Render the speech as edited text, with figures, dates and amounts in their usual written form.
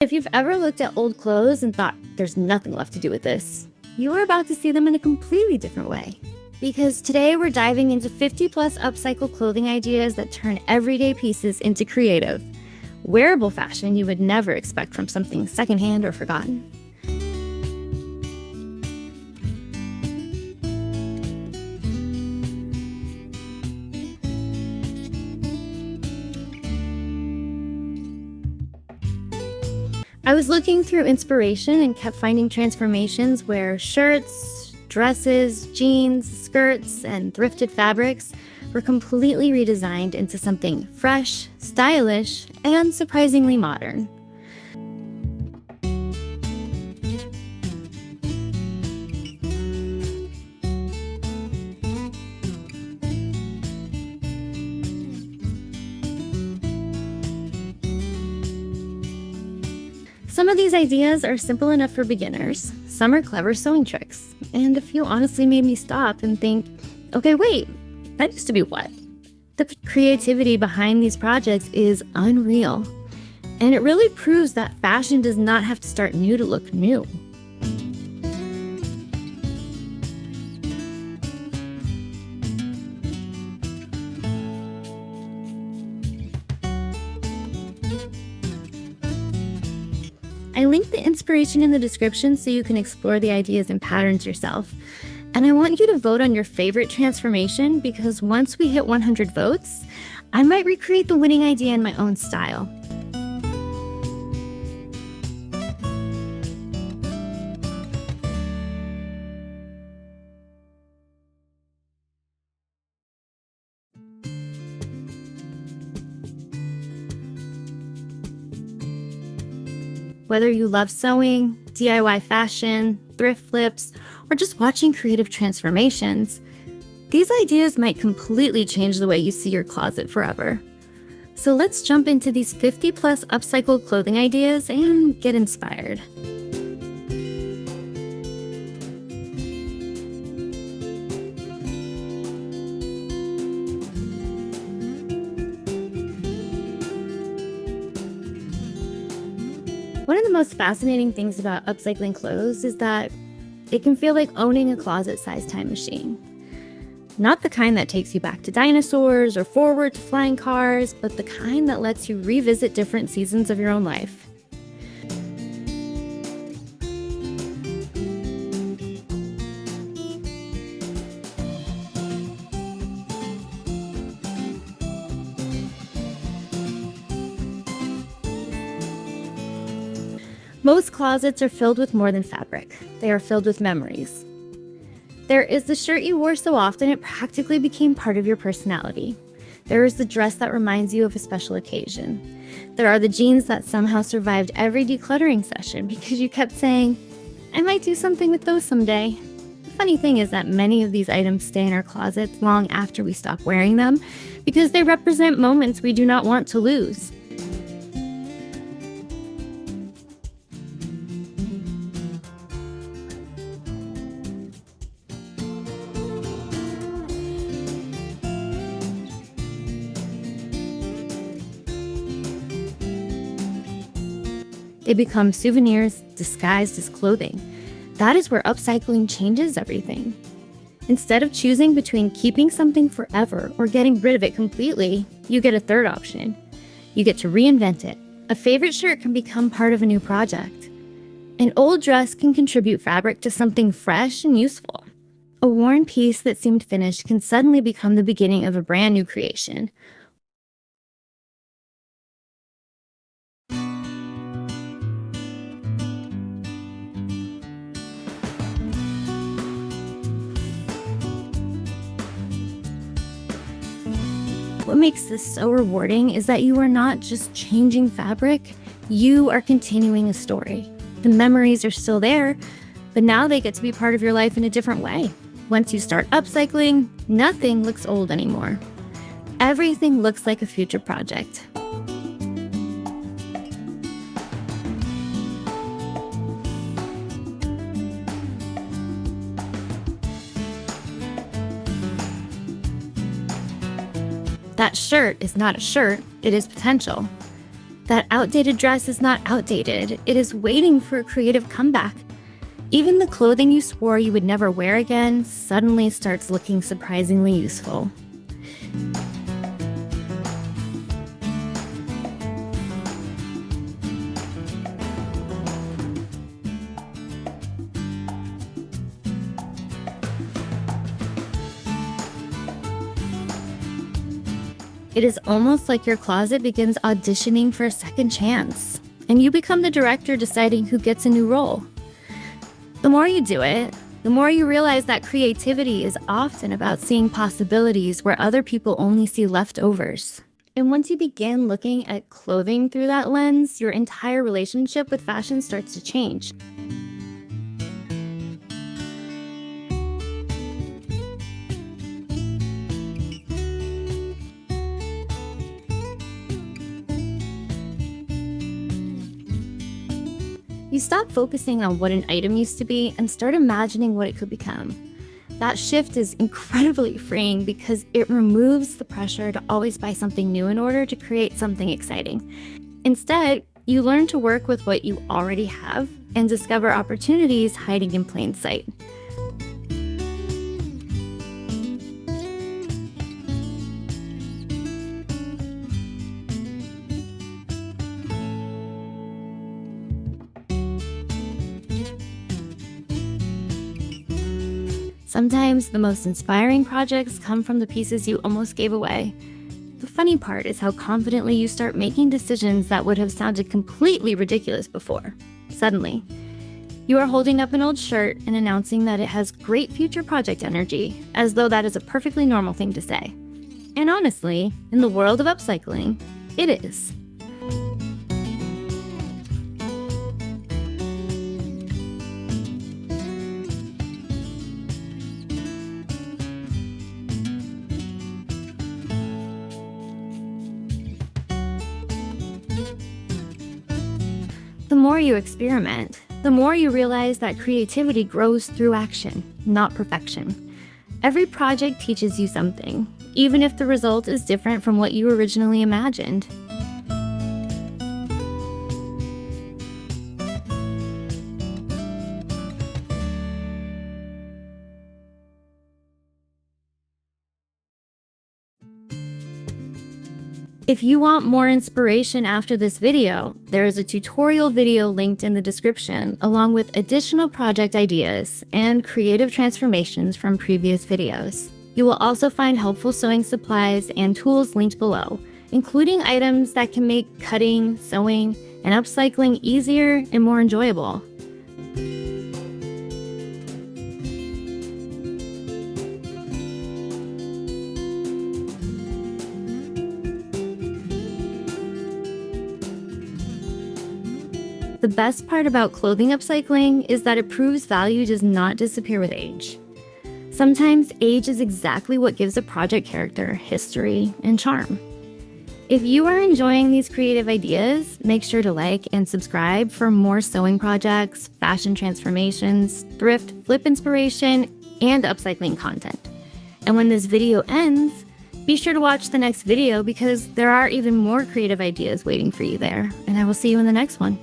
If you've ever looked at old clothes and thought there's nothing left to do with this, you are about to see them in a completely different way. Because today we're diving into 50 plus upcycled clothing ideas that turn everyday pieces into creative, wearable fashion you would never expect from something secondhand or forgotten. I was looking through inspiration and kept finding transformations where shirts, dresses, jeans, skirts, and thrifted fabrics were completely redesigned into something fresh, stylish, and surprisingly modern. Some of these ideas are simple enough for beginners, some are clever sewing tricks, and a few honestly made me stop and think, okay, wait, that used to be what? The creativity behind these projects is unreal, and it really proves that fashion does not have to start new to look new. I linked the inspiration in the description so you can explore the ideas and patterns yourself. And I want you to vote on your favorite transformation because once we hit 100 votes, I might recreate the winning idea in my own style. Whether you love sewing, DIY fashion, thrift flips, or just watching creative transformations, these ideas might completely change the way you see your closet forever. So let's jump into these 50 plus upcycled clothing ideas and get inspired. One of the most fascinating things about upcycling clothes is that it can feel like owning a closet-sized time machine. Not the kind that takes you back to dinosaurs or forward to flying cars, but the kind that lets you revisit different seasons of your own life. Most closets are filled with more than fabric. They are filled with memories. There is the shirt you wore so often it practically became part of your personality. There is the dress that reminds you of a special occasion. There are the jeans that somehow survived every decluttering session because you kept saying, I might do something with those someday. The funny thing is that many of these items stay in our closets long after we stop wearing them because they represent moments we do not want to lose. They become souvenirs disguised as clothing. That is where upcycling changes everything. Instead of choosing between keeping something forever or getting rid of it completely, you get a third option. You get to reinvent it. A favorite shirt can become part of a new project. An old dress can contribute fabric to something fresh and useful. A worn piece that seemed finished can suddenly become the beginning of a brand new creation. What makes this so rewarding is that you are not just changing fabric, you are continuing a story. The memories are still there, but now they get to be part of your life in a different way. Once you start upcycling, nothing looks old anymore. Everything looks like a future project. That shirt is not a shirt, it is potential. That outdated dress is not outdated. It is waiting for a creative comeback. Even the clothing you swore you would never wear again suddenly starts looking surprisingly useful. It is almost like your closet begins auditioning for a second chance, and you become the director deciding who gets a new role. The more you do it, the more you realize that creativity is often about seeing possibilities where other people only see leftovers. And once you begin looking at clothing through that lens, your entire relationship with fashion starts to change. You stop focusing on what an item used to be and start imagining what it could become. That shift is incredibly freeing because it removes the pressure to always buy something new in order to create something exciting. Instead, you learn to work with what you already have and discover opportunities hiding in plain sight. Sometimes the most inspiring projects come from the pieces you almost gave away. The funny part is how confidently you start making decisions that would have sounded completely ridiculous before. Suddenly, you are holding up an old shirt and announcing that it has great future project energy, as though that is a perfectly normal thing to say. And honestly, in the world of upcycling, it is. The more you experiment, the more you realize that creativity grows through action, not perfection. Every project teaches you something, even if the result is different from what you originally imagined. If you want more inspiration after this video, there is a tutorial video linked in the description, along with additional project ideas and creative transformations from previous videos. You will also find helpful sewing supplies and tools linked below, including items that can make cutting, sewing, and upcycling easier and more enjoyable. The best part about clothing upcycling is that it proves value does not disappear with age. Sometimes age is exactly what gives a project character, history, and charm. If you are enjoying these creative ideas, make sure to like and subscribe for more sewing projects, fashion transformations, thrift, flip inspiration, and upcycling content. And when this video ends, be sure to watch the next video because there are even more creative ideas waiting for you there, and I will see you in the next one.